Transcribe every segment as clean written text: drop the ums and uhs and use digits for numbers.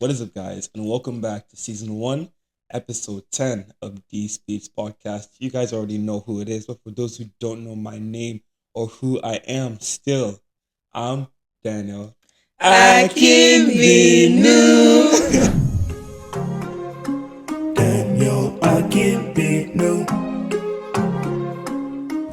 What is up, guys? And welcome back to season 1, episode 10 of D Speaks podcast. You guys already know who it is, but for those who don't know my name or who I am still, I'm Daniel. I can be new. Daniel, I can be new.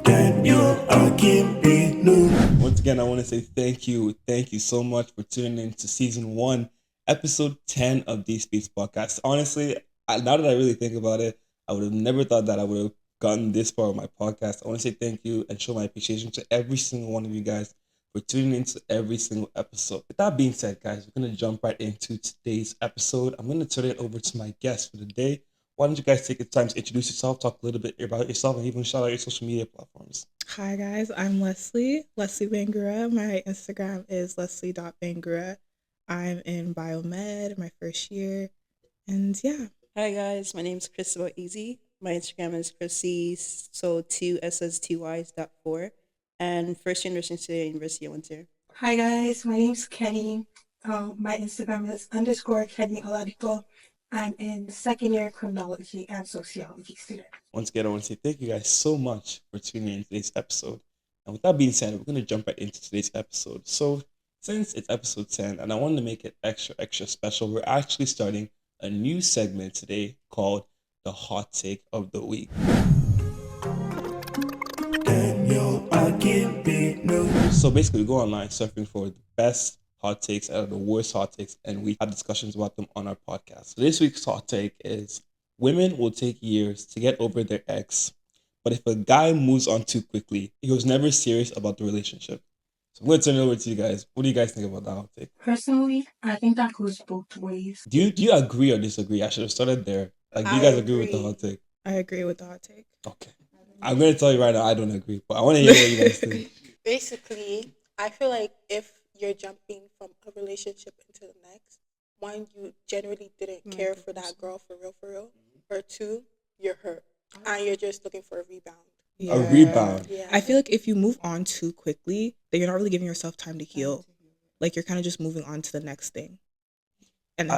Daniel, I can be new. Once again, I want to say thank you. Thank you so much for tuning in to season 1, episode 10 of D Speaks podcast. Honestly, now that I really think about it, I would have never thought that I would have gotten this far with my podcast. I want to say thank you and show my appreciation to every single one of you guys for tuning into every single episode. With that being said, guys, we're going to jump right into today's episode. I'm going to turn it over to my guest for the day. Why don't you guys take the time to introduce yourself, talk a little bit about yourself, and even shout out your social media platforms. Hi guys, I'm Leslie Bangura. My Instagram is leslie.bangura. I'm in biomed, my first year, and yeah. Hi guys, my name is Crystal Easy. My Instagram is Chrissy, so 2ss2ys.4, and first year nursing student at University of Windsor. Hi guys, my name's Kenny. My Instagram is _Kenny Oladipo. I'm in second year criminology and sociology student. Once again, I want to say thank you guys so much for tuning in today's episode. And with that being said, we're going to jump right into today's episode. So, since it's episode 10 and I wanted to make it extra special, we're actually starting a new segment today called the Hot Take of the Week. Daniel, I can be new. So basically, we go online surfing for the best hot takes out of the worst hot takes, and we have discussions about them on our podcast. So this week's hot take is: women will take years to get over their ex, but if a guy moves on too quickly, he was never serious about the relationship. So I'm going to turn it over to you guys. What do you guys think about that hot take? Personally, I think that goes both ways. Do you agree or disagree? I should have started there. Like, do you guys agree with the hot take? I agree with the hot take. Okay. I'm going to tell you right now, I don't agree, but I want to hear what you guys think. Basically, I feel like if you're jumping from a relationship into the next, one, you generally didn't care for that girl for real, or two, you're hurt and you're just looking for a rebound. A rebound. Yeah. I feel like if you move on too quickly, then you're not really giving yourself time to heal. Like, you're kind of just moving on to the next thing. And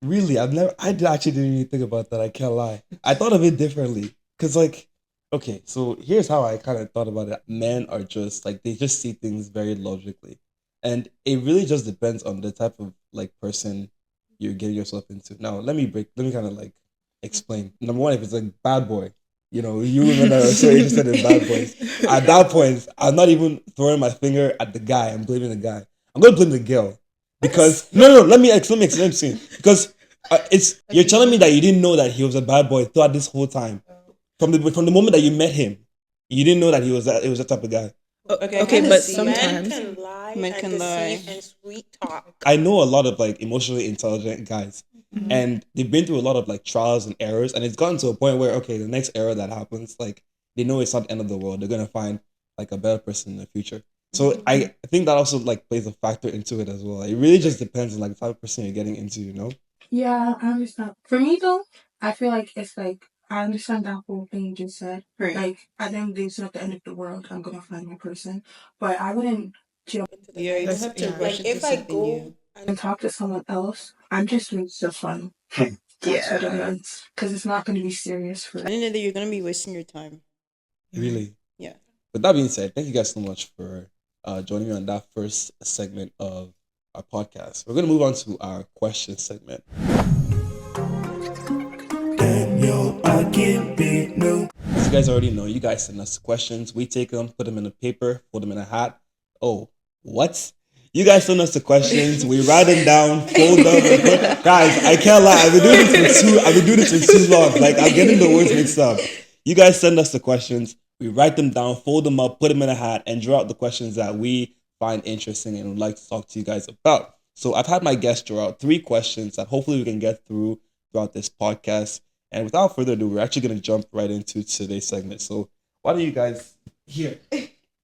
Really, I actually didn't even think about that. I can't lie. I thought of it differently. Because, like, okay, so here's how I kind of thought about it. Men are just, like, they just see things very logically. And it really just depends on the type of, like, person you're getting yourself into. Now, let me kind of, like, explain. Number one, if it's like bad boy, you know, you women are so interested in bad boys. At that point, I'm not even throwing my finger at the guy. I'm blaming the guy. I'm going to blame the girl. Because, no, let me explain. Because you're telling me that you didn't know that he was a bad boy throughout this whole time. From the moment that you met him, you didn't know that he was that type of guy. okay, but sometimes men can lie Men and can deceive lie. and sweet talk. I know a lot of like emotionally intelligent guys, and they've been through a lot of like trials and errors, and it's gotten to a point where okay, the next error that happens, like they know it's not the end of the world. They're gonna find like a better person in the future. So I think that also like plays a factor into it as well. It really just depends on like the type of person you're getting into, you know? Yeah, I understand. For me though, I feel like it's like I understand that whole thing you just said. Right. Like at the end of the day, it's not the end of the world. I'm gonna find my person, but I wouldn't jump Into the Yeah, you next. don't have to yeah. rush Like into if I something go new. and talk to someone else. I'm just doing stuff fun. That's what it is. Because it's not gonna be serious for At the end of the day, you're going to be wasting your time. Really. Yeah. With that being said, thank you guys so much for joining me on that first segment of our podcast. We're gonna move on to our question segment. Daniel, I can be new. As you guys already know, you guys send us questions. We take them, put them in a paper, put them in a hat. Oh, what? You guys send us the questions. We write them down, fold them. And guys, I can't lie. I've been doing this for too long. Like I'm getting the words mixed up. You guys send us the questions. We write them down, fold them up, put them in a hat, and draw out the questions that we find interesting and would like to talk to you guys about. So I've had my guests draw out 3 questions that hopefully we can get through throughout this podcast. And without further ado, we're actually going to jump right into today's segment. So why don't you guys here?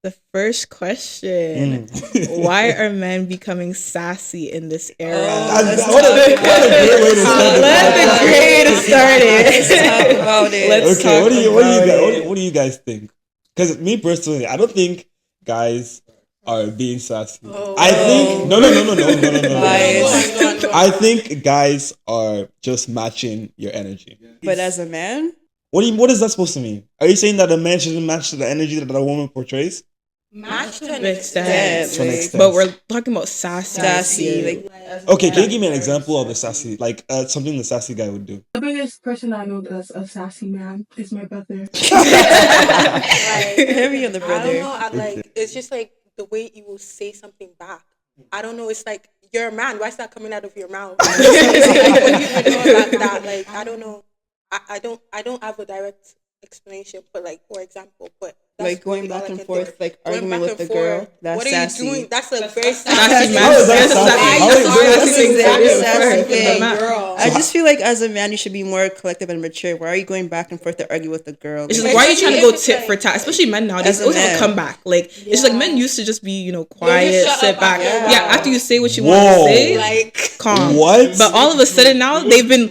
the first question: why are men becoming sassy in this era? What a great way to start the Let the podcast. creator start it. Let's talk about it. Let's Okay, talk what do you about guys it. what do you guys think? Because me personally, I don't think guys are being sassy. Oh. I think no. Bias. I think guys are just matching your energy. But as a man, What is that supposed to mean? Are you saying that a man shouldn't match the energy that a woman portrays? Match to an extent. To an like, extent. But we're talking about sassy. sassy, like Okay, can you give me an example of the sassy, like something the sassy guy would do? The biggest person I know that's a sassy man is my brother. heavy on the I don't brother. know. It's just like the way you will say something back. I don't know. It's like you're a man. Why is that coming out of your mouth? Like, what do you even know about that? Like, I don't know. I don't have a direct explanation. But like, for example, but that's Like going really all back I and can forth, think. like Going argument back with and the girl. forth. That's What sassy. are you doing? That's like very Sassy sassy. man. How is that That's sassy? sassy. How is that That's sassy? exactly Sassy sassy for the thing. man. Girl. I just feel like as a man, you should be more collective and mature. Why are you going back and forth to argue with the girl? It's just Like, like, why are you trying to go It's tit like- for tat? Especially men nowadays, As a always have a man. comeback. Like it's just like men used to just be, quiet, shut sit up back. after a Yeah, while. after you say what you want to Whoa. say, Like, calm. What? But all of a sudden now they've been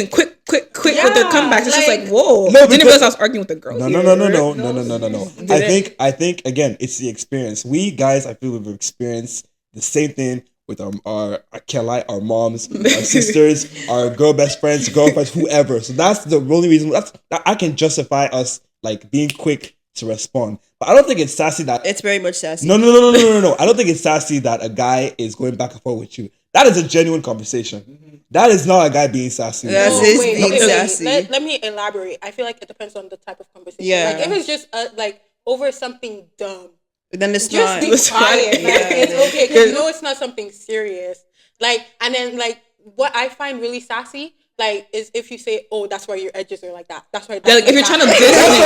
quick with the Yeah, comebacks. It's just like- like whoa. No, Didn't because- realize I was arguing with a girl. No. Did I think again, it's the experience. We guys, I feel we've experienced the same thing with our Kelly, our moms, our sisters, our girl best friends, girlfriends, whoever. So that's the only reason. That I can justify us like being quick to respond. But I don't think it's sassy that it's very much sassy. No. I don't think it's sassy that a guy is going back and forth with you. That is a genuine conversation. That is not a guy being sassy. with That's you. it. being sassy. Let me elaborate. I feel like it depends on the type of conversation. Yeah. Like if it's just like over something dumb, Then it's just not. be quiet. Like, Yeah. it's okay because you know it's not something serious. Like, and then like what I find really sassy, like, is if you say, "Oh, that's why your edges are like that." That's why. Yeah, like if you're trying to diss me,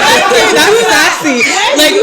that's sassy. Like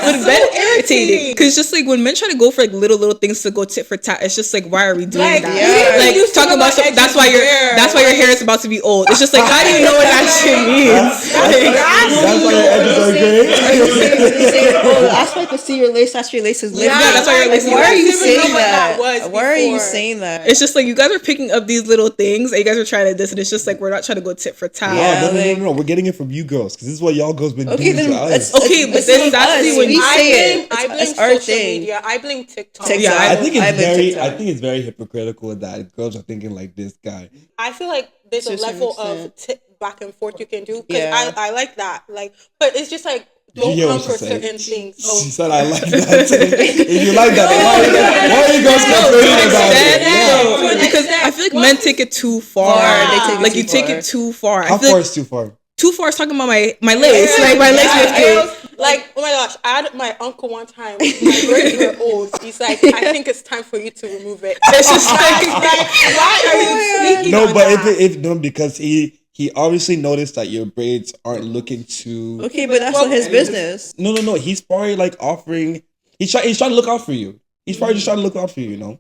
when men irritating, because just like when men try to go for like little things to go tit for tat, it's just like why are we doing Like, that? yeah. Like You talk talk about about something. That's why edges your hair is about to be old. It's just like how do you know what that shit means? That's why your edges are great. That's why to see your lace. That's your laces. Yeah, that's why your laces Why are you I didn't even saying know what that that? was Why are you before. saying that? It's just like you guys are picking up these little things and you guys are trying to diss, and it's just like we're not trying to go tit for tat. Yeah. No. We're getting it from you girls because this is what y'all girls been Okay, doing then to us. Okay, but then that's us. when we you say it. I blame It's our social thing. media. I blame TikTok. TikTok. Yeah, I think I live TikTok. I think it's very hypocritical that girls are thinking like this guy. I feel like there's To a a certain level of extent. back and forth you can do because Yeah. I like that. Like, but it's just like Did you don't hear come what she for said? certain things. She said I like that. If you like that, then why are you guys complaining about it? No, because I feel like men take it too far. They take it Like too you take far. it too far. How I feel far like is too far? too far is talking about my lace, like my lace lifting. Like, oh my gosh, I had my uncle one time. My braids were old. He's like, I think it's time for you to remove it. It's just like Why are you speaking No, on but that? because he obviously noticed that your braids aren't looking too. Okay, but that's not his business. No. He's probably like offering. He's trying to look out for you. He's probably just trying to look out for you.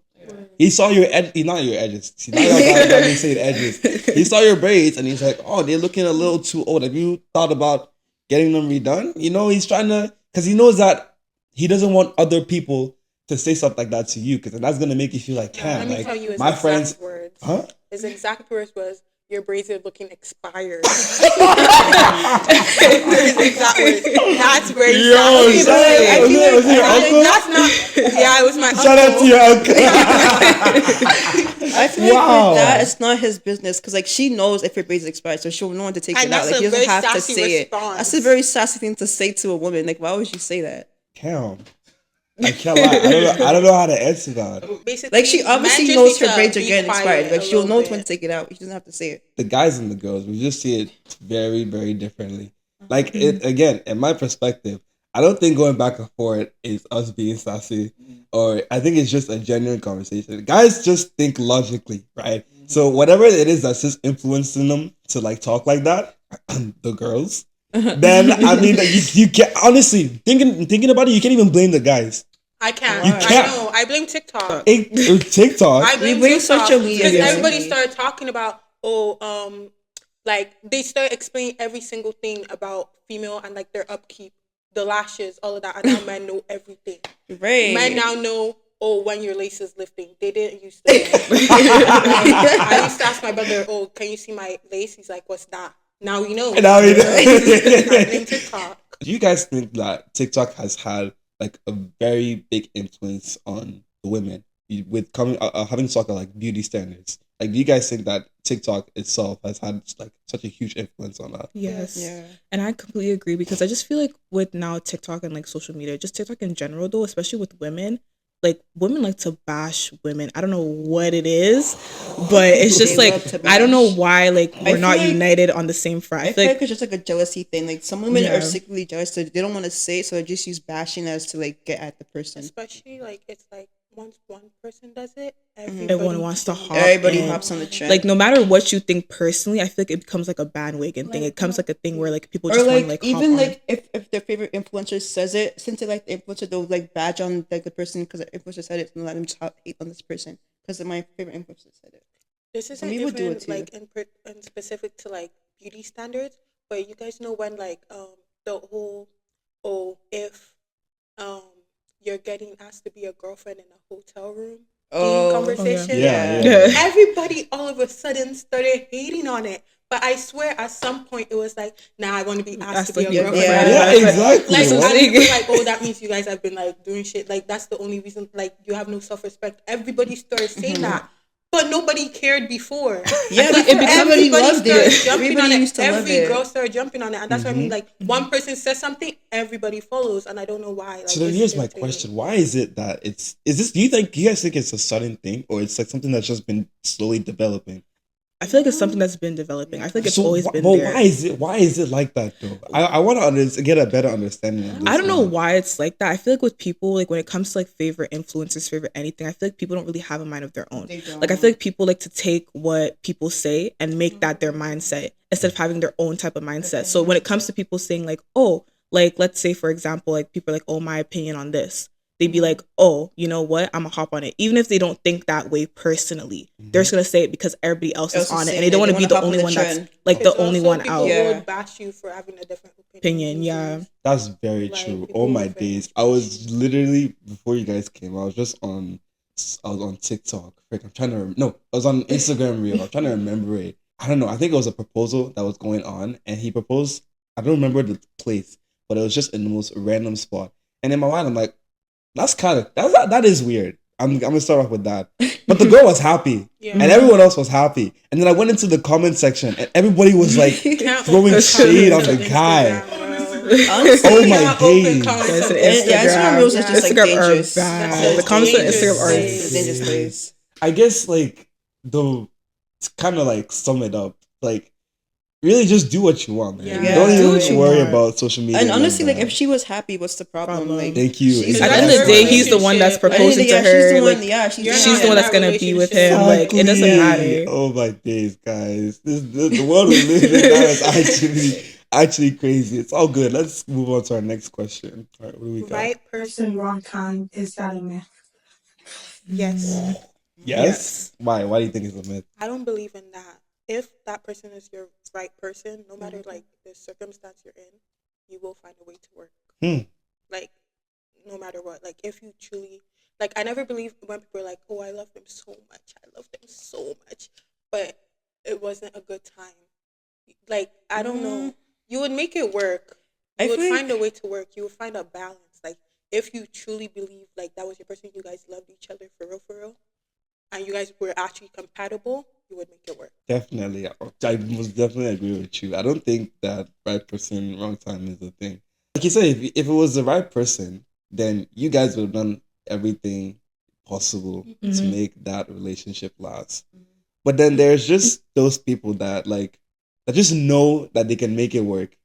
He saw your not your edges. See, now y'all got me saying edges. He saw your braids and he's like, oh, they're looking a little too old. Have you thought about getting them redone? He's trying to, because he knows that he doesn't want other people to say stuff like that to you, because that's gonna make you feel like, Let me like tell you his my exact friends, words. huh? His exact words was, your braids are looking expired. His exact words. That's very sassy. was it your uncle? That's not. Yeah, it was my uncle. Shout out to your uncle. I feel like Wow. with that, it's not his business because like she knows if her braids expired, so she'll know when to take And it out. that's Like a he doesn't very have to sassy say response. it. That's a very sassy thing to say to a woman. Like, why would you say that? Damn. I can't lie. I don't know how to answer that. Basically, Like she obviously men just knows need her to braids are be getting quiet expired. Like a she'll little know bit. when to take it out. She doesn't have to say it. The guys and the girls, we just see it very, very differently. Like it again, in my perspective, I don't think going back and forth is us being sassy, or I think it's just a genuine conversation. Guys just think logically, right? So whatever it is that's just influencing them to like talk like that, the girls, then I mean you can't honestly thinking about it, you can't even blame the guys. I can't. You I can't. know. I blame TikTok. TikTok. I blame blame TikTok social media, because yeah. everybody started talking about like they start explaining every single thing about female and like their upkeep, the lashes, all of that, and now men know everything. Right. Men now know. Oh, when your lace is lifting, they didn't used to. I used to ask my brother, "Oh, can you see my lace?" He's like, "What's that?" Now we know. Now we know. I blame TikTok. Do you guys think that TikTok has had like a very big influence on the women with coming having to talk about like beauty standards. Like, do you guys think that TikTok itself has had like such a huge influence on that? Yes. Yeah. And I completely agree because I just feel like with now TikTok and like social media, just TikTok in general though, especially with women, like women like to bash women. I don't know what it is, but it's just They like love to I don't know bash. why like I we're not feel like- united on the same front. I feel like it's just like a jealousy thing. Like some women Yeah. are secretly jealous, so they don't want to say it, so they just use bashing as to like get at the person. Especially like it's like once one person does it, Everyone wants to can- hop Everybody in. hops on the trend. Like no matter what you think personally, I feel like it becomes like a bandwagon thing. It becomes like a thing where like people or just want like to like even hop on. like if their favorite influencer says it, since they like the influencer, they'll like badge on like the person because the influencer said it and let them just hate on this person because my favorite influencer said it. This isn't people do even it too. like in specific to like beauty standards, but you guys know when like the whole if um you're getting asked to be a girlfriend in a hotel room conversation. Yeah. Everybody all of a sudden started hating on it. But I swear at some point it was like, nah, I want to be asked to be a girlfriend. Yeah. Yeah, exactly. Like, What? and people like, oh, that means you guys have been like doing shit. Like, that's the only reason. Like, you have no self respect. Everybody started saying that, but nobody cared before. Yeah, But before everybody loved started it. jumping Everybody on used it. to love Every it. girl started jumping on it, and that's what I mean. Like, one person says something, everybody follows, and I don't know why. Like, So then it's here's my irritating. question: why is it that is this? Do you guys think it's a sudden thing, or it's like something that's just been slowly developing? I feel like it's something that's been developing. I feel like it's So, always been but there. why is it like that though? I want to get a better understanding of this. I don't know now. why it's like that. I feel like with people, like when it comes to like favorite influencers, favorite anything, I feel like people don't really have a mind of their own. They don't. Like I feel like people like to take what people say and make that their mindset instead of having their own type of mindset. So when it comes to people saying like, oh, like let's say for example, like people are like, oh, my opinion on this. They'd be like, oh, you know what? I'm gonna hop on it. Even if they don't think that way personally, they're just gonna say it because everybody else is on it, and they don't want to be the only one that's like the Because only also one people out. would bash you for having a different Opinion, yeah. That's very Like, true. people Oh my would very days! much I was literally before you guys came. I was on TikTok. Frick, I'm trying to no. I was on Instagram Reel. I'm trying to remember it. I don't know. I think it was a proposal that was going on, and he proposed. I don't remember the place, but it was just in the most random spot. And in my mind, I'm like, that is weird. I'm gonna start off with that. But the girl was happy, Yeah. and everyone else was happy. And then I went into the comment section, and everybody was like Can't throwing open shade on comments the on guy. Instagram, bro. Honestly, Oh my Can't open days. comments Yes, on it Yeah, Instagram Reels is just like Instagram dangerous. are bad. That's The comments on dangerous. Instagram are It's It's a dangerous place. I guess like to kind of like sum it up, like really just do what you want, man. Yeah. Don't Do even what you worry want. about social media. And honestly, like that. if she was happy, what's the problem? Problem. Like, Thank you. she's- At the end of the day, he's the one that's Relationship. proposing to Yeah, her. she's the one. Like, Yeah, she's You're she's not the one in that's that gonna be with him. relationship. Like, it doesn't Exactly. matter. Oh my days, guys! The world we live in now is actually crazy. It's all good. Let's move on to our next question. All right, what do we got? Right Person, person. wrong time. Is that a myth? Yes. Yes. Why? Why do you think it's a myth? I don't believe in that. If that person is your right person, no matter like the circumstance you're in, you will find a way to work. Like, no matter what. Like, if you truly, like, I never believe when people are like, oh, I love them so much. I love them so much. But it wasn't a good time. Like, I don't know. You would make it work. I You would feel find like- a way to work. You would find a balance. Like, if you truly believe, like, that was your person, you guys loved each other for real, and you guys were actually compatible, you would make it work. Definitely, I most definitely agree with you. I don't think that right person, wrong time is a thing. Like you said, if it was the right person, then you guys would have done everything possible to make that relationship last. But then there's just those people that just know that they can make it work,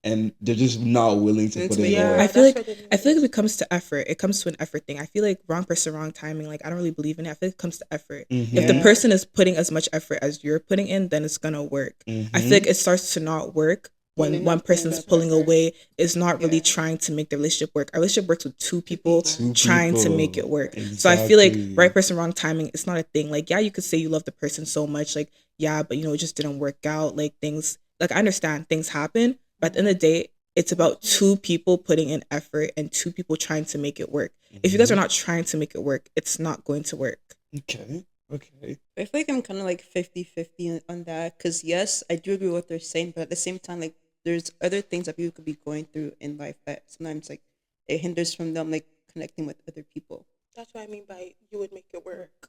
and they're just not willing to put in the Yeah, work. I feel that's like what it I feel like is. if it comes to effort, it comes to an effort thing. I feel like wrong person, wrong timing. Like I don't really believe in it. I feel like it comes to effort. If the Yeah. person is putting as much effort as you're putting in, then it's gonna work. I feel like it starts to not work When when they're one not putting person's enough pulling effort. away, is not really Yeah. trying to make the relationship work. A relationship works with two people Two trying to people. make it work. So I feel like Exactly. right person, wrong timing. It's not a thing. Like yeah, you could say you love the person so much, like yeah, but it just didn't work out. Like things, like I understand things happen, but at the end of the day, it's about two people putting in effort and two people trying to make it work. If you guys are not trying to make it work, it's not going to work. Okay. I feel like I'm kind of like 50-50 on that because yes, I do agree with what they're saying, but at the same time, like there's other things that people could be going through in life that sometimes like it hinders from them like connecting with other people. That's what I mean by you would make it work.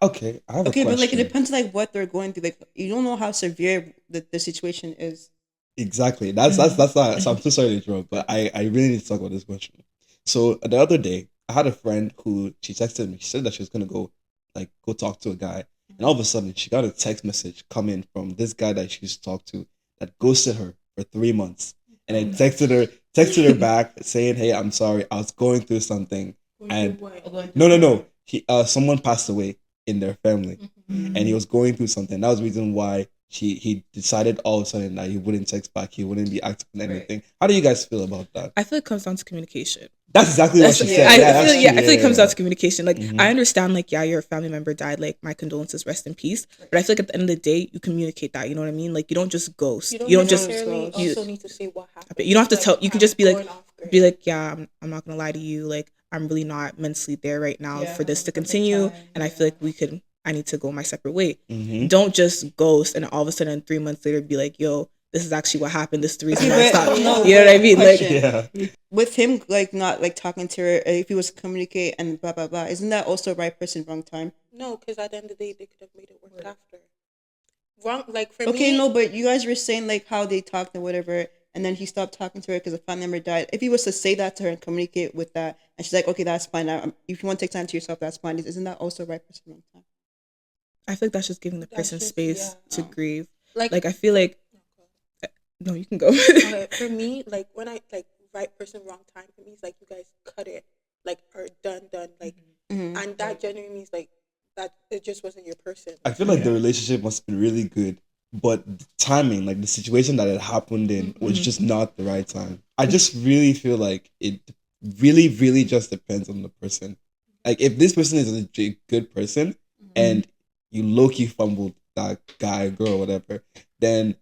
Okay, I have Okay, a but like it question. depends like what they're going through. Like you don't know how severe the situation is. Exactly. That's not. So I'm so sorry to interrupt, but I really need to talk about this question. So the other day, I had a friend who she texted me. She said that she was gonna go talk to a guy, and all of a sudden she got a text message coming from this guy that she used to talk to that ghosted her for 3 months, and I texted her back saying, "Hey, I'm sorry. I was going through something, and no. Someone passed away in their family, and he was going through something. That was the reason why he decided all of a sudden that he wouldn't text back, he wouldn't be active in anything. How do you guys feel about that? I feel it comes down to communication. That's exactly what she said. I Yeah, that's feel, true. I feel it comes down to communication. Like Mhm. I understand, like your family member died. Like my condolences, rest in peace. But I feel like at the end of the day, you communicate that. You know what I mean? Like you don't just ghost. You don't You don't just. necessarily you- also need to say what happened. You don't have to tell. You can just be like, going off grid. yeah, I'm not gonna lie to you. Like I'm really not mentally there right now Yeah, for this to for the continue, time, and I yeah. feel like I need to go my separate way. Mhm. Don't just ghost and all of a sudden 3 months later be like, yo, this is actually what happened. This is the reason why I Okay, stopped. but no, You know what I but mean? Like, question. Yeah. With him like not like talking to her, if he was to communicate and blah blah blah, isn't that also right person, wrong time? No, because at the end of the day, they could have made it work after. Wrong, like for Okay, me. no, but you guys were saying like how they talked and whatever, and then he stopped talking to her because a family member died. If he was to say that to her and communicate with that, and she's like, okay, that's fine. If you want to take time to yourself, that's fine. Isn't that also right person, wrong time? I feel like that's just giving the That's person just- space yeah. to grieve. Like, Like I feel like no, you can go. for me, like when I like right person, wrong time. For me, it's like you guys cut it, like or done, like, Mm-hmm. and that genuinely means like that it just wasn't your person. I feel like the relationship must have been really good, but the timing, like the situation that it happened in, was just not the right time. I just really feel like it really, really just depends on the person. Like if this person is a good person and you low key fumbled that guy, girl, whatever, then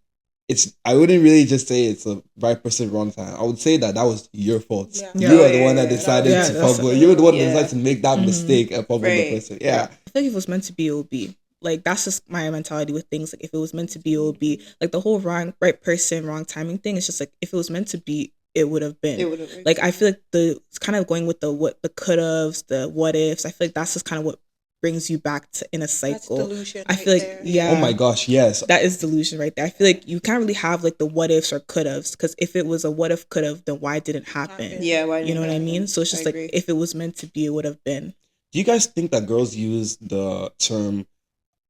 I wouldn't really just say it's a right person, wrong time. I would say that was your fault. Yeah. You Yeah. are the one that Yeah. decided Yeah, to that's- fumble. You were the one that Yeah. decided to make that mistake and fumble the Right. person. Yeah. I feel like if it was meant to be, it will be. Like that's just my mentality with things. Like if it was meant to be, it will be. Like the whole right person, wrong timing thing. It's just like if it was meant to be, it would have been. It would have Like I feel like it's kind of going with the could haves, the what ifs. I feel like that's just kind of what brings you back to in a That's cycle. delusion. I feel like there. yeah. Oh my gosh, yes. That is delusion right there. I feel like you can't really have like the what ifs or could haves because if it was a what if could have, then why didn't happen? Yeah, why You know didn't what I happen? mean? So it's just I like agree. if it was meant to be, it would have been. Do you guys think that girls use the term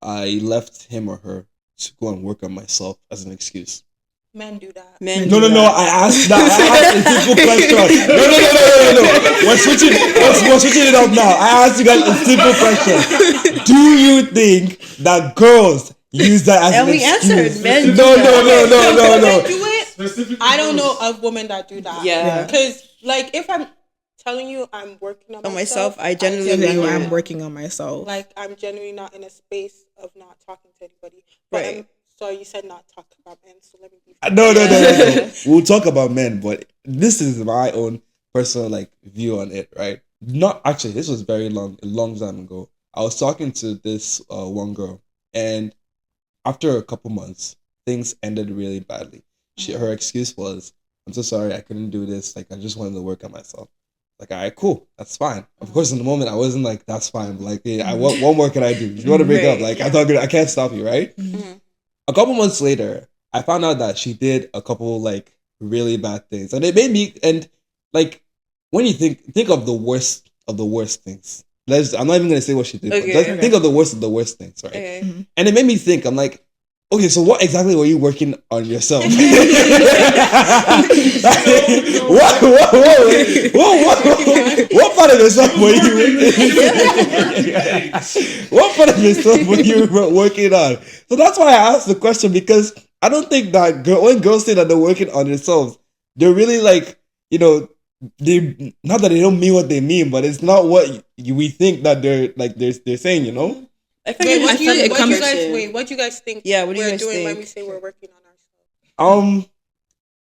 "I left him or her to go and work on myself" as an excuse? Men do that. Men No, do no. that. I asked that. I asked a simple question. No. We're switching it up now. I asked you guys a simple question. Do you think that girls use that as And an we excuse? answered, men do No. Men do it. I don't know of women that do that. Yeah. Because like if I'm telling you I'm working on On myself, I genuinely genuinely Yeah, Yeah. I'm working on myself. like I'm genuinely not in a space of not talking to anybody. But Right. so you said not talk about men, so let me be No. We'll talk about men, but this is my own personal view on it, right? Not actually. This was a long time ago. I was talking to this one girl, and after a couple months, things ended really badly. Her excuse was, "I'm so sorry, I couldn't do this. Like, I just wanted to work on myself." Like, all right, cool, that's fine. Of course, in the moment, I wasn't like, "That's fine." But like, yeah, what more can I do? If you want to break up, Right, like, I can't stop you, right? Mhm. A couple months later, I found out that she did a couple really bad things, and it made me when you think of the worst things. I'm not even gonna say what she did. But Okay, just okay. think of the worst things, right? Okay. And it made me think. I'm like, okay, so what exactly were you working on yourself? What part of yourself were you? What part of yourself were you working on? So that's why I asked the question, because I don't think that when girls say that they're working on themselves, they're really they not that they don't mean what they mean, but it's not what we think that they're saying, you know? I feel Wait, like what do it you comes guys what do you guys think? Yeah, what do you we're guys doing when think? we say we're working on ourselves?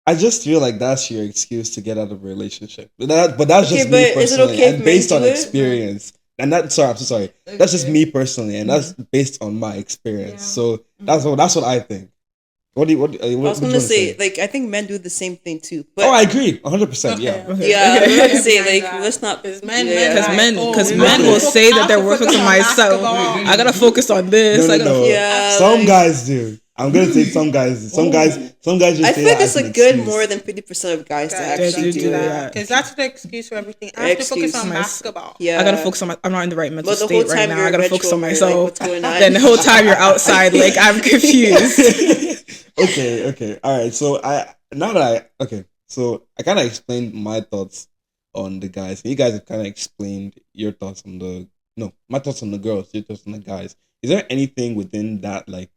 I just feel like that's your excuse to get out of a relationship. But that's Okay, just me but is it personally, okay if and men based do on it? experience. And I'm so sorry. That's just me personally, and that's based on my experience. Yeah. So that's what I think. What do you what? I What was would you gonna want to say, say? like, I think men do the same thing too. But Oh, I agree, 100%. Yeah. Okay. yeah, I was about to say, Agree like, that. let's not. Because Yeah. Because we men have to will focus- say I that have they're to working focus on on myself. basketball. I gotta focus on this. No, I no, gotta no. Yeah, Some like- guys do. I'm gonna say some guys do. Some guys just I say feel like that it's as an a good excuse. more than 50% of guys to Guys, actually do do that. it. Yeah. Because that's the excuse for everything. I have to focus Excuse. on My- basketball. Yeah, I gotta focus on my. I'm not in the right mental But the whole state right time now. you're I gotta focus on retro, you're like, myself. what's going on? Then the whole time you're outside, like I'm confused. Okay. All right. So I kind of explained my thoughts on the guys. You guys have kind of explained your thoughts on my thoughts on the girls, your thoughts on the guys. Is there anything within that like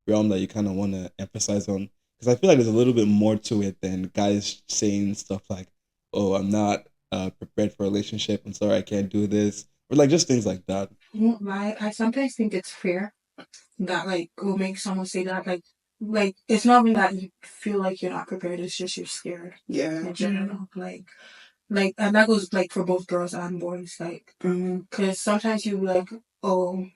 realm that you kind of want to emphasize on? Because I feel like there's a little bit more to it than guys saying stuff like, "Oh, I'm not prepared for a relationship. I'm sorry, I can't do this," or like just things like that. Won't lie, I sometimes think it's fair that like will make someone say that like it's not even that you feel like you're not prepared, it's just you're scared Yeah. in general. Like and that goes like for both girls and boys, like because sometimes you like, oh,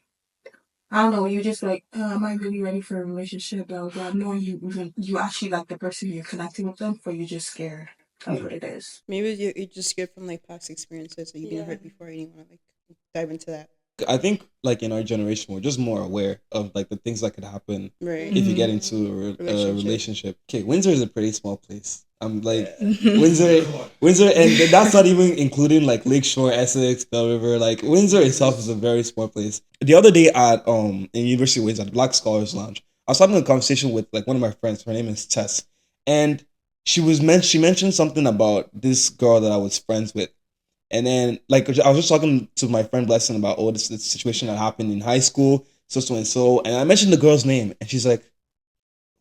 I don't know, you just like, am I really ready for a relationship? Blah blah blah. Knowing you actually like the person, you're connecting with them, but you're just scared. That's what it is. Maybe you're just scared from like past experiences that you've been Yeah. hurt before, and you want to like dive into that. I think like in our generation, we're just more aware of like the things that could happen Right. if you get into a relationship. Okay, Windsor is a pretty small place. I'm like Windsor, and that's not even including like Lakeshore, Essex, Bell River. Like Windsor itself is a very small place. The other day at in University of Windsor, at Black Scholars Lounge, I was having a conversation with like one of my friends. Her name is Tess, and she mentioned something about this girl that I was friends with. And then, like, I was just talking to my friend Blessing about, this situation that happened in high school, so and so. And I mentioned the girl's name, and she's like,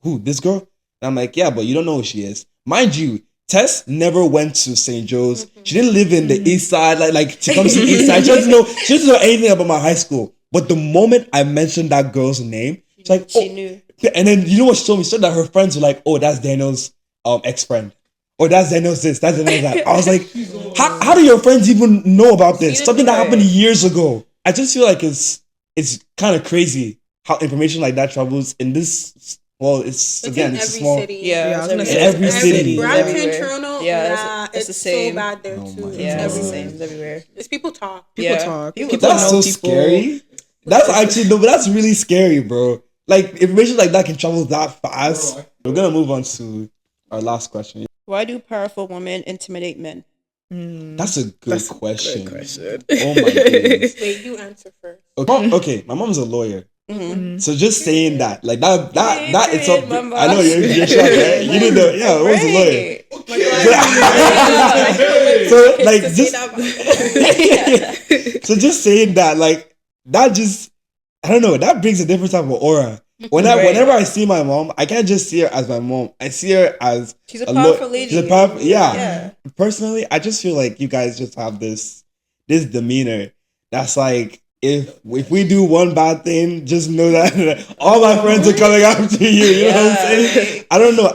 "Who? This girl?" And I'm like, "Yeah, but you don't know who she is." Mind you, Tess never went to St. Joe's. She didn't live in the East Side, like she comes to the East Side. She doesn't know anything about my high school. But the moment I mentioned that girl's name, she's like, She knew. And then you know what she told me? She said that her friends were like, "Oh, that's Daniel's ex-friend. Oh, that's Daniel's this, that's Daniel's that." I was like, how do your friends even know about this? Something that happened years ago. I just feel like it's kind of crazy how information like that travels in this. Well, it's in again, every it's small. city. Yeah, I was gonna In say every city. Brampton, Everywhere. Toronto, Yeah, it's the same. so bad there Oh too. my It's Yeah, it's the everywhere. same. It's everywhere. It's people talk. People Yeah. talk. People People That's know so people. scary. That's actually no, but that's really scary, bro. Like information like that can travel that fast. We're gonna move on to our last question. Why do powerful women intimidate men? That's a good question. Good question. Oh my goodness. Wait, you answer first. Okay, my mom's a lawyer. So just saying that, like that it's up. Mama. I know you're shocked, right? You didn't know, yeah, my mom's a lawyer. So like so just saying that, like that just I don't know, that brings a different type of aura. Whenever I see my mom, I can't just see her as my mom. I see her as She's a powerful lady. She's a powerful, yeah. Yeah. Personally, I just feel like you guys just have this demeanor that's like if we do one bad thing, just know that all my friends are coming after you. You know what I'm saying? I don't know.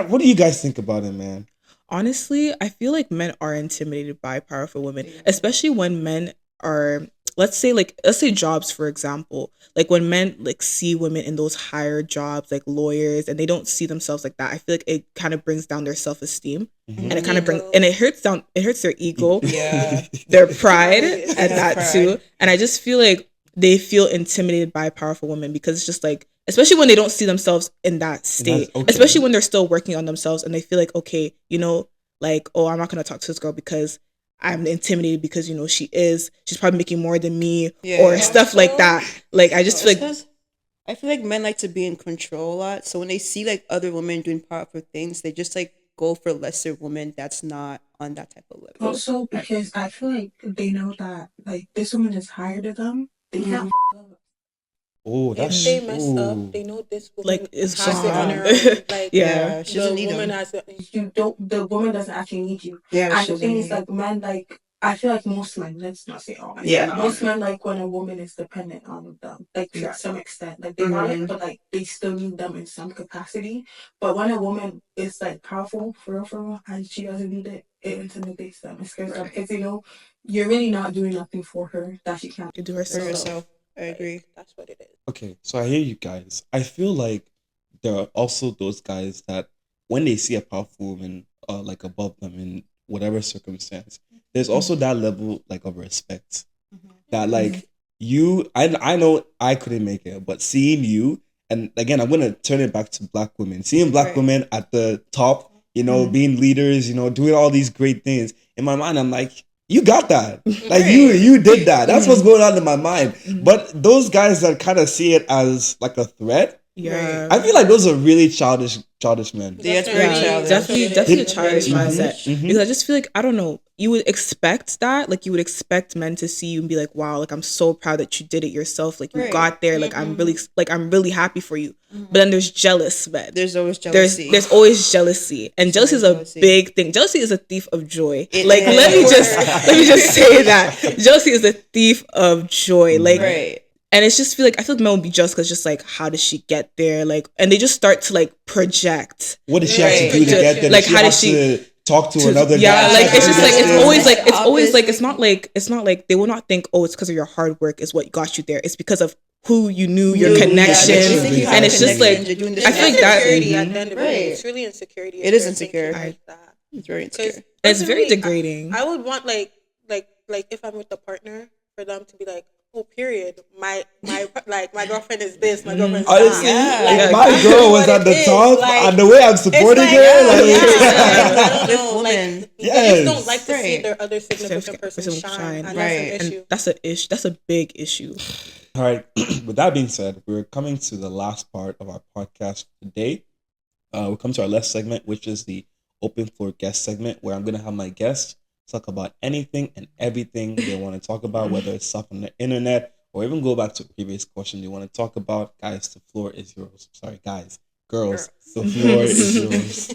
What do you guys think about it, man? Honestly, I feel like men are intimidated by powerful women, especially when men are, let's say jobs, for example. Like when men like see women in those higher jobs, like lawyers, and they don't see themselves like that, I feel like it kind of brings down their self-esteem. And it kind of it hurts their ego, Yeah. their pride, and that pride. too. And I just feel like they feel intimidated by powerful women because it's just like, especially when they don't see themselves in that state, okay. especially when they're still working on themselves and they feel like, okay, like, oh, I'm not going to talk to this girl because I'm intimidated because, she's probably making more than me or stuff like that. Like, I just feel like, I feel like men like to be in control a lot. So when they see like other women doing powerful things, they just like go for lesser women that's not on that type of level. Also, because I feel like they know that like this woman is higher than them, they can't. Oh, that's If they mess up, they know this woman Like, it's has it on gone. her own. Like, Yeah. She doesn't need woman them. has it. The woman doesn't actually need you. Yeah, And the thing is, like, men, like, I feel like most men, let's not say all men, Yeah. most men like when a woman is dependent on them, like to some extent. Like, they want it, but like, they still need them in some capacity. But when a woman is like powerful, for real, and she doesn't need it, it intimidates them. It scares them. Because, you're really not doing nothing for her that she can't you do For herself. yourself. I agree. That's what it is. okay. So I hear you guys. I feel like there are also those guys that when they see a powerful woman like above them in whatever circumstance, there's also that level like of respect that like you I know I couldn't make it, but seeing you, and again I'm gonna turn it back to black women, seeing black women at the top, being leaders, doing all these great things. In my mind, I'm like, you got that. Like you did that. That's what's going on in my mind. But those guys that kind of see it as like a threat, Yeah. I feel like those are really childish men. Yeah, it's very childish. Definitely a childish Mhm, mindset. mhm. Because I just feel like, I don't know, you would expect that. Like, you would expect men to see you and be like, wow, like, I'm so proud that you did it yourself. Like, you got there. Like, I'm really happy for you. But then there's jealous men. There's always jealousy. There's always jealousy. And jealousy is a big thing. Jealousy is a thief of joy. Like, let me just say that. Jealousy is a thief of joy. Like, and it's just I feel like men will be jealous because just like, how does she get there? Like, and they just start to like project. What does she have to do to get there? Like, how does she talk to another guy? Yeah, like it's just like it's always like it's not like they will not think, oh, it's because of your hard work is what got you there. It's because of who you knew, your connection, and it's just like I feel like that. At the end of the day, it's really insecurity. It is insecure. It's very insecure. It's very degrading. I would want like if I'm with a partner for them to be like, oh, period. My girlfriend is this. My girlfriend is honestly, that. if my girl was at the top, and the way I'm supporting her, I don't know. Like, yes. they just don't like to see their other significant person shine. And that's an issue. And that's an issue. That's a big issue. All right. With that being said, we're coming to the last part of our podcast today. We'll come to our last segment, which is the open floor guest segment, where I'm going to have my guests talk about anything and everything they want to talk about, whether it's stuff on the internet or even go back to a previous question they want to talk about. Guys, the floor is yours. Sorry, guys. Girls, the floor is yours.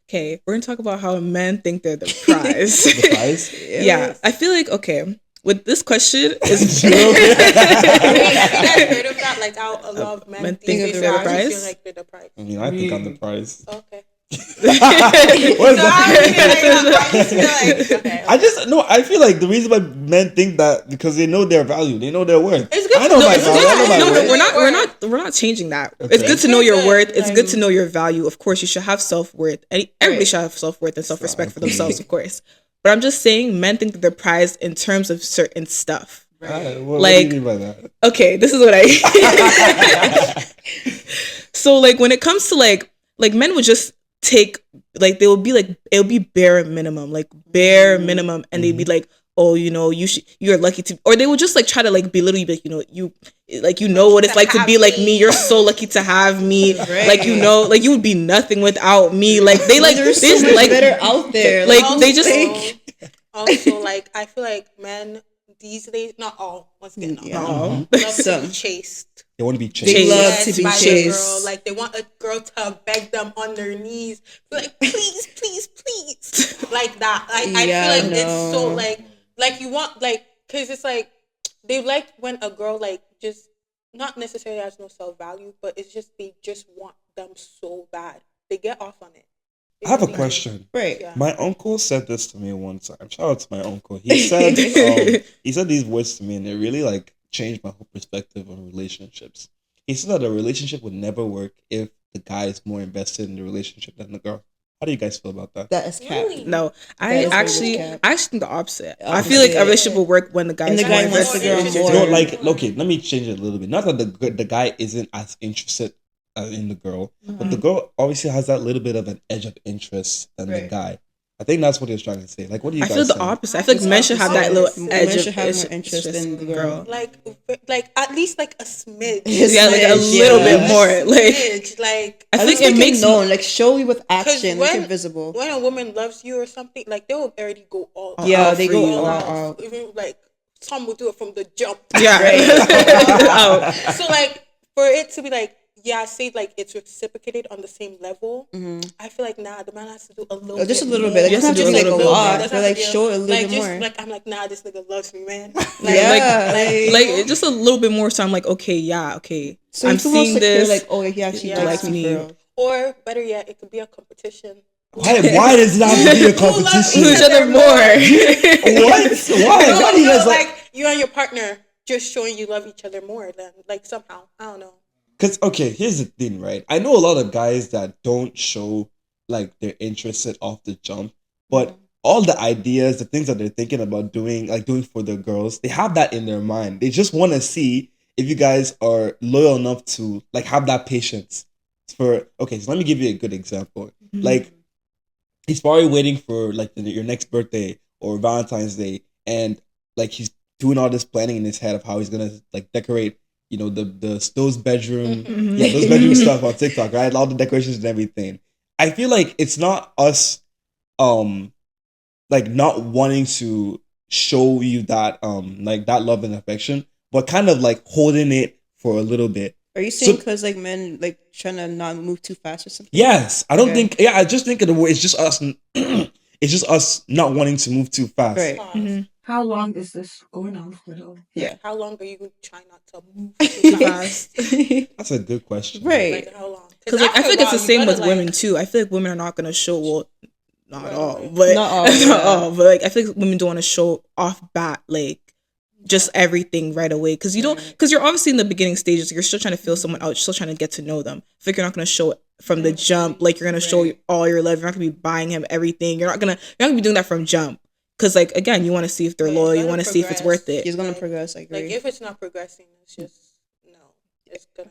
Okay, we're going to talk about how men think they're the prize. The prize? Yeah. I feel like, okay, with this question is Have you guys heard of that? Like how a lot of men think they're the prize? feel like they're the prize. I mean, I think I'm the prize. Okay. What is that? I feel like the reason why men think that because they know their value, they know their worth. It's good. I know my value. I know my worth. We're not changing that. Okay. It's good to know your worth. It's good to know your value. Of course, you should have self-worth. Everybody should have self-worth and self-respect for themselves, of course. But I'm just saying, men think that they're prized in terms of certain stuff. What do you mean by that? Okay, this is what I. So like when it comes to like men would just take like they will be like it'll be bare minimum, and they'd be like, oh, you're lucky to, or they would just like try to like belittle you, like you know what it's like to be like me. You're so lucky to have me, like like you would be nothing without me. Like they like there's they so just, much better out there. Like also, they just also like I feel like men these days, not all, once again, not all, love to be chased. They want to be chased. They love to be by chased. Girl. Like they want a girl to beg them on their knees, like please, please, please, like that. Like I feel like it's so like you want because it's like they like when a girl like just not necessarily has no self-value, but it's just they just want them so bad. They get off on it. I have a question. Right. Yeah. My uncle said this to me one time. Shout out to my uncle. He said he said these words to me, and it really like changed my whole perspective on relationships. He said that a relationship would never work if the guy is more invested in the relationship than the girl. How do you guys feel about that? That is cap. Really? no. I That is actually cap. think the opposite. I feel like a relationship will work when the guy And is the more guy wants invested. the girl more. No, like okay, let me change it a little bit. Not that the guy isn't as interested in the girl, but the girl obviously has that little bit of an edge of interest than the guy. I think that's what he was trying to say. Like, what do you I guys feel the think? opposite. I feel like men should have that little edge Men of should have more interest in the girl. Like at least like a smidge. Yeah, like a little bit more. Like Smidge, like I think It it makes known, like show you with action, when- make it visible. when a woman loves you or something, like they will already go all Yeah, out they for go you. all out. Even like some will do it from the jump. yeah. Oh. So like for it to be like say like it's reciprocated on the same level. I feel like the man has to do a little. Just a bit little more. bit. Like, You it's have not to just do like a a little lot. bit. But like show it a little like bit just more. like I'm like this nigga loves me, man. Like, Just a little bit more. So I'm like, okay. so I'm you feel more seeing secure, this. like, oh, he actually likes me. For real. Or better yet, it could be a competition. Why does it have to be a Who loves competition? each other more. What? Why? No, Why do you guys like you and your partner just showing you love each other more than like somehow I don't know. Because okay, here's the thing, right? I know a lot of guys that don't show like they're interested off the jump, but all the ideas, the things that they're thinking about doing, like doing for the girls, they have that in their mind. They just want to see if you guys are loyal enough to like have that patience. For okay, so let me give you a good example. Like he's probably waiting for like your next birthday or Valentine's Day, and like he's doing all this planning in his head of how he's gonna like decorate, those bedroom, yeah, those bedroom stuff on TikTok, right? All the decorations and everything. I feel like it's not us, um, like not wanting to show you that like that love and affection, but kind of like holding it for a little bit. Are you saying because like men like trying to not move too fast or something? Yes, I don't Okay. think. Yeah, I just think of the way it's just us. It's just us not wanting to move too fast. Right. How long is this going on for though? Yeah. How long are you trying not to move Too too fast? fast. That's a good question. Right. Like how long? Because like I after feel like a it's the while, same you with gotta, women too. I feel like women are not gonna show not Right, all, right. but Not all, not yeah. all. But like I feel like women don't want to show off bat like just everything right away because you don't because you're obviously in the beginning stages. You're still trying to feel someone out. You're still trying to get to know them. I think you're not gonna show it from the jump. Like you're gonna show all your love. You're not gonna be buying him everything. You're not gonna be doing that from jump. Because like again, you want to see if they're Yeah, loyal. it's You gonna want to see if it's progress. worth it. He's gonna Like- progress. I agree. Like if it's not progressing, it's just no. It's gonna.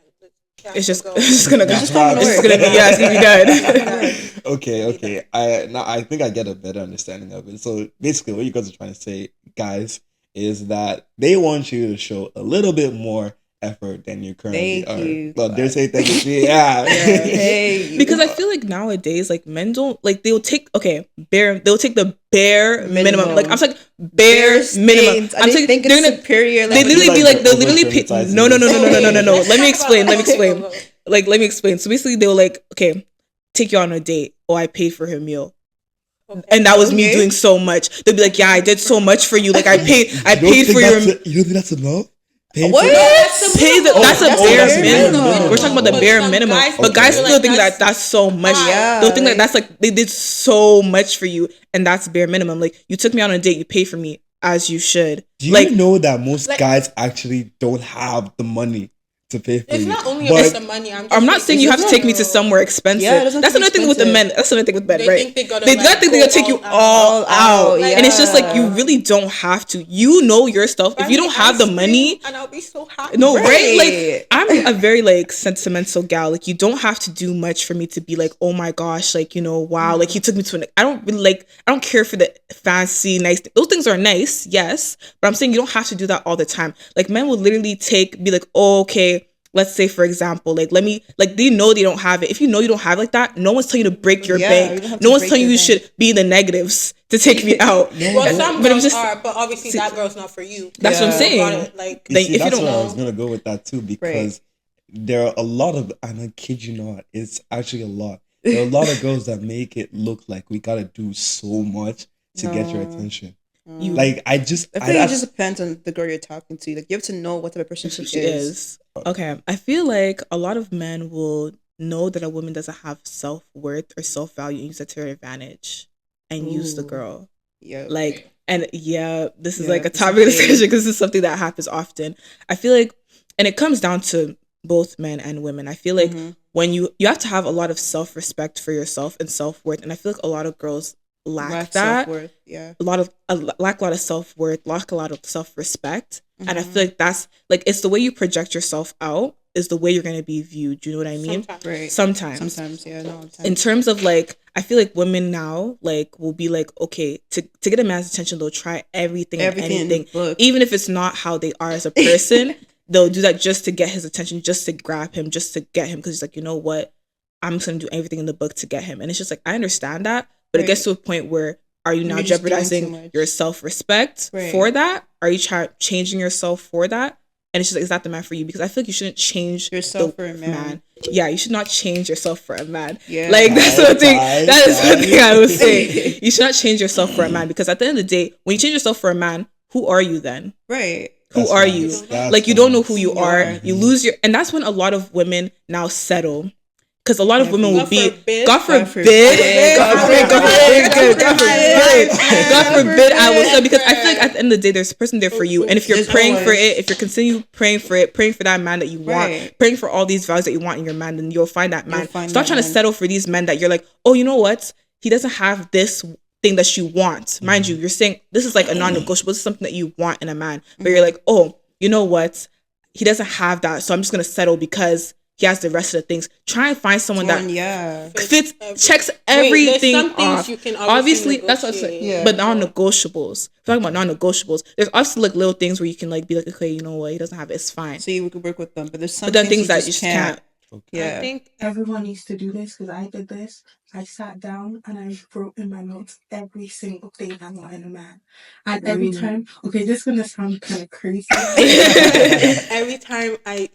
It's just go. it's just gonna go. It's just not gonna It's work. gonna be it's gonna be done. Okay. I think I get a better understanding of it. So basically, what you guys are trying to say, guys, is that they want you to show a little bit more effort than you currently Thank are. you. Well, they're saying thank you. Yeah. Hey. Because I feel like nowadays, like men don't like they'll take they'll take the bare minimum. Like I'm saying bare minimum. I'm saying think they're it's gonna superior. they Like, literally like be like they'll over literally pay, dramatizing no. this. Let me explain. Go. Like let me explain. So basically they were like, okay, take you on a date. Oh, I paid for her meal. And that was me Okay. doing so much. They'd be like, yeah, I did so much for you. Like I paid You don't for think your you don't think that's enough? Pay What? for- that's a that's bare the bare minimum. minimum. We're talking about the But bare some minimum. guys But guys feel still like think that's that's so much. Yeah, They'll think like- that's like they did so much for you, and that's bare minimum. Like you took me on a date, you paid for me as you should. Do you Like know that most like- guys actually don't have the money to pay for It's you? not only But- about the money. I'm not saying you have to take me to somewhere expensive. Yeah, it doesn't That's have to another be thing with the men. expensive. That's another thing with men, They right? think they gotta, They like, think they're go gonna take you all all out, Yeah. and it's just like you really don't have to. You know yourself. If you don't have the money, and I'll be so happy. no, right? Right. Like I'm a very like sentimental gal. Like you don't have to do much for me to be like, oh my gosh, like wow, like he took me to an. I don't really like. I don't care for the fancy, nice. Those things are nice, yes, but I'm saying you don't have to do that all the time. Like men will literally be like, oh, okay. Let's say, for example, like let me like they know they don't have it. If you know you don't have it like that, no one's telling you to break your Yeah, you bank. don't have No to one's break telling you your you bank. should be in the negatives to take me out. Well, some But I'm girls just- are, but obviously that girl's not for you. That's what I'm Yeah. saying. Got it. Like You Like, see, if you that's don't where I know- was gonna go with that too, because there are a lot of, and I kid you not, it's actually a lot. There are a lot of girls that make it look like we gotta do so much to get your No. attention. You- Like I I think it just depends on the girl you're talking to. Like you have to know what type of person she is. Okay. I feel like a lot of men will know that a woman doesn't have self-worth or self-value and use that to their advantage and use the Ooh. girl. Yeah. Like, and yeah, this is Yeah, like a it's topic of okay. discussion because this is something that happens often. I feel like, and it comes down to both men and women. I feel like when you have to have a lot of self-respect for yourself and self-worth. And I feel like a lot of girls lack that. Self-worth. Yeah. Lack a lot of self-worth, lack a lot of self-respect. And I feel like that's like it's the way you project yourself out is the way you're gonna be viewed. Do you know what I mean? Sometimes. Right. Sometimes. Yeah. No. In terms of like I feel like women now like will be like, okay, to get a man's attention, they'll try everything and Everything in the anything. book. Even if it's not how they are as a person, they'll do that just to get his attention, just to grab him, just to get him, because he's like, you know what? I'm just gonna do everything in the book to get him. And it's just like I understand that, but it gets to a point where are you now You're just doing too jeopardizing much. your self-respect for that? Are you changing yourself for that? And it's just like, is that the man for you? Because I feel like you shouldn't change Yourself for a man. Yeah, you should not change yourself for a man. Yeah. Like that's one thing. Guys, That is one guys. thing I would say. You should not change yourself for a man because at the end of the day, when you change yourself for a man, who are you then? Right. Who That's are nice. you? That's Like you don't know nice. who you are. You lose your, and that's when a lot of women now settle. because a lot of women will God be, forbid. God forbid, God forbid, I will say, because I feel like at the end of the day, there's a person there for you, and if you're There's praying for always- it, if you're continue praying for it, praying for that man that you want, Right. praying for all these values that you want in your man, then you'll find that man. find Stop that trying to man. settle for these men that you're like, oh, you know what? He doesn't have this thing that you want. Mind you, you're saying this is like a non-negotiable. This is something that you want in a man, but you're like, oh, you know what? He doesn't have that, so I'm just gonna settle because he has the rest of the things. Try and find someone that fits, checks everything there's some things off. you can Obviously, that's what I'm saying. Yeah. But non-negotiables. Talking about non-negotiables, there's obviously like little things where you can like be like, okay, you know what, he doesn't have it, it's fine. So you could work with them, but there's some But then things that you just can't. Yeah. I think Everyone needs to do this because I did this. I sat down and I wrote in my notes every single thing I want in a man. And every time, okay, this is gonna sound kind of crazy. every time I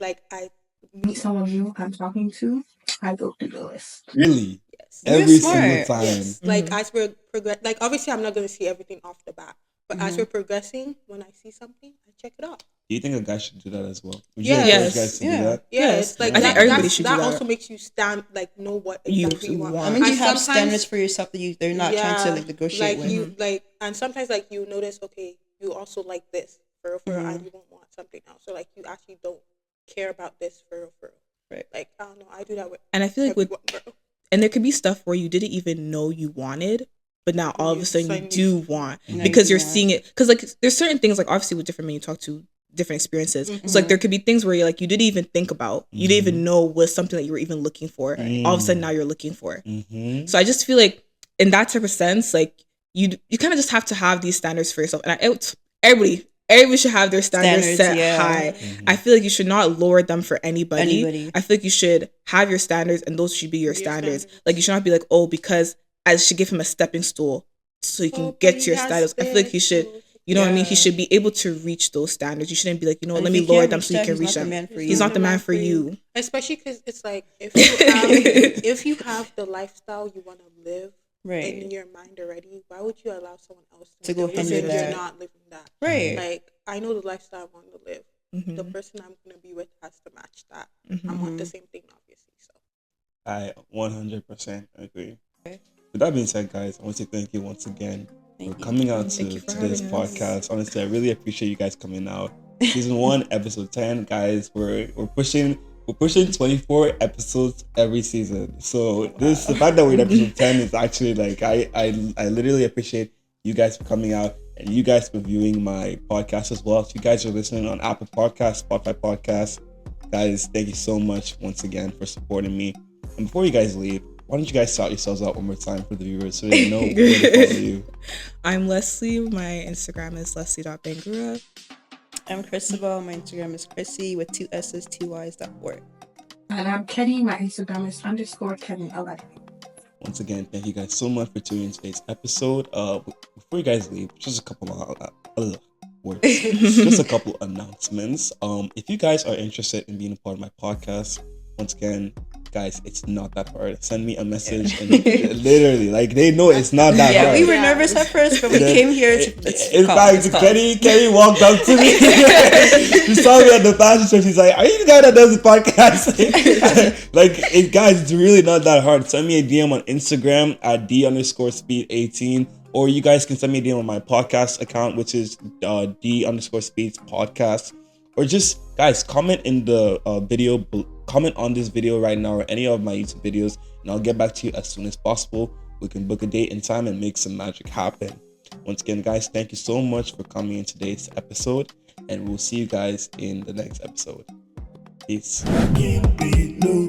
Meet someone new I'm talking to, I go through the list. Really? yes. Every You're smart. single time. Yes. Like as we're progress, like obviously I'm not gonna see everything off the bat, but as we're progressing, when I see something, I check it out. Do you think a guy should do that as well? Would you Yes. encourage guys to do Yeah. that? Yes, like I think that, everybody should do that that. also makes you stand like know what You exactly you want. want. I mean, you And have sometimes- standards for yourself that they're not trying to like negotiate like with. you like, and sometimes like you notice, okay, you also like this for real, and you won't want something else. So like you actually don't care about this for real. Right. Like I don't know, I do that with And I feel like with, everyone, bro. and there could be stuff where you didn't even know you wanted, but now all of a sudden you suddenly do want Now because you you're want. seeing it. Because like there's certain things like obviously with different men you talk to, different experiences. So like there could be things where you're like you didn't even think about, you didn't even know was something that you were even looking for. All of a sudden now you're looking for it. Mm-hmm. So I just feel like in that type of sense, like you kind of just have to have these standards for yourself. And everybody should have their standards set high. I feel like you should not lower them for anybody. I feel like you should have your standards and those should be your standards. Like you should not be like, oh, because I should give him a stepping stool so you can get to your standards. I feel like you should, you know what I mean? He should be able to reach those standards. You shouldn't be like, you know, And let if me he lower can't them reach so you that, can he's reach not the them. man for He's you. not the man for you. Especially because it's like if you have the lifestyle you want to live Right. in your mind already, why would you allow someone else To go live it hinder if that? you're not living that? Right. Like I know the lifestyle I want to live. Mm-hmm. The person I'm gonna be with has to match that. I want the same thing, obviously. So I 100% agree. Okay. With that being said, guys, I want to thank you once again Thank for you. coming out Thank to you for today's having us. podcast. Honestly, I really appreciate you guys coming out. Season 1, episode 10, guys. We're pushing 24 episodes every season. So the fact that we're in episode 10 is actually like I literally appreciate you guys for coming out and you guys for viewing my podcast as well. If you guys are listening on Apple Podcasts, Spotify Podcasts, guys, thank you so much once again for supporting me. And before you guys leave, why don't you guys shout yourselves out one more time for the viewers so they know where to follow you? I'm Leslie. My Instagram is leslie.bangura. I'm Christabel. My Instagram is Chrissy with 2 S's, 2 Y's.org. And I'm Kenny. My Instagram is _Kenny11. Once again, thank you guys so much for tuning in today's episode. Before you guys leave, just a couple of words. Just a couple announcements. If you guys are interested in being a part of my podcast, once again, guys, it's not that hard. Send me a message and literally, like, they know it's not that Yeah, hard. we were nervous at first, but we came here to. In fact, Kenny walked up to me. She saw me at the fashion show. She's like, "Are you the guy that does the podcast?" Guys, it's really not that hard. Send me a DM on Instagram at D_speed18, or you guys can send me a DM on my podcast account, which is D_speeds podcast. Or just, guys, comment in the video, comment on this video right now or any of my YouTube videos, and I'll get back to you as soon as possible. We can book a date and time and make some magic happen. Once again, guys, thank you so much for coming in today's episode, and we'll see you guys in the next episode. Peace. Can't be no